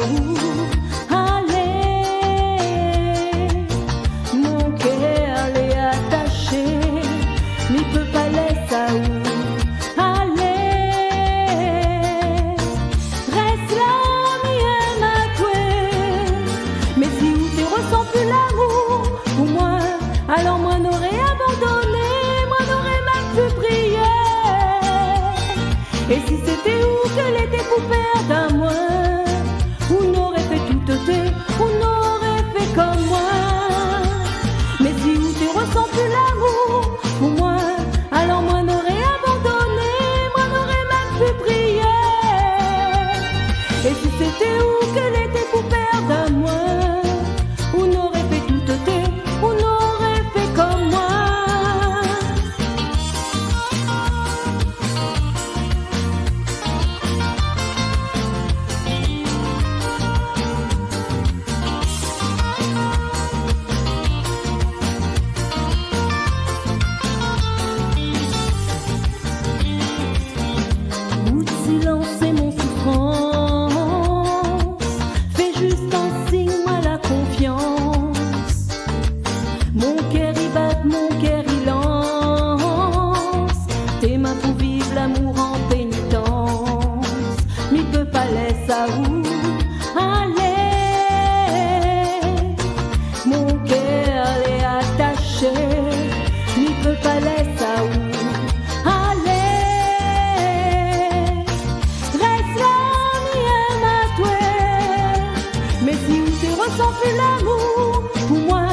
où aller. Mon cœur l'est attaché, mais peut pas laisser où aller. Reste là, mienne à toi. Mais si où tu ressens plus l'amour pour moi, alors moi n'aurais abandonné, moi n'aurais même plus prié. Et si c'était où que l'été pour perdre à moi, on aurait fait tout ôter, on aurait fait comme moi. Mais si où tu ressens plus l'amour pour moi, alors moi n'aurais abandonné, moi n'aurais même plus prié. Et si c'était où que l'été pour perdre à moi, on aurait fait tout ôter, on aurait fait comme moi. Bout de silence et mon souffrance, fais juste un signe, moi la confiance. Mon cœur y bat, mon cœur y lance, tes mains pour vivre l'amour en pénitence. Mais peut pas laisser à où aller. Mon cœur est attaché, mais peut pas laisser à où aller. Reste là, mienne à toi. Mais si où tu ressens plus l'amour pour moi,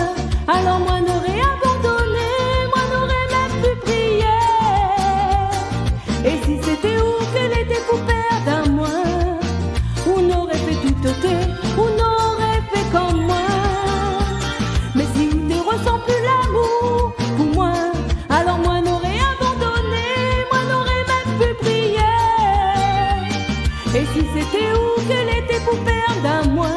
alors moi n'aurais abandonné, moi n'aurais même plus prié. Et si c'était où que l'été pour perdre à moi, on aurait fait tout ôter, on aurait fait comme moi. Mais si où tu ressens plus l'amour pour moi, alors moi n'aurais abandonné, moi n'aurais même plus prié. Et si c'était où que l'été pour perdre à moi,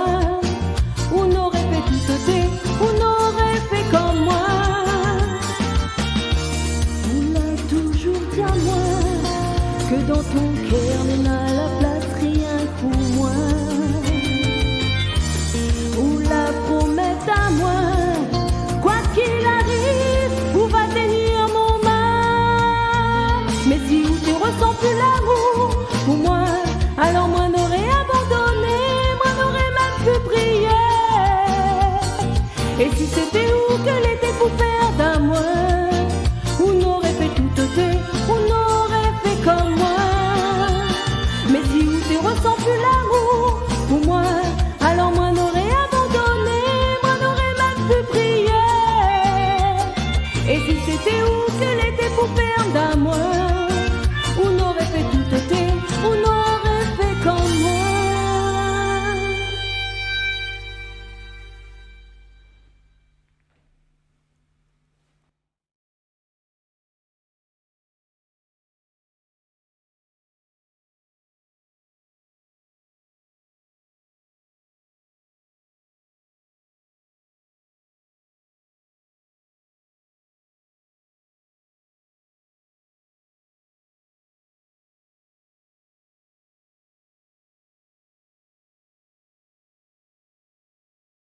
on aurait fait tout ôter, on aurait fait comme moi. On l'a toujours dit à moi que dans ton cœur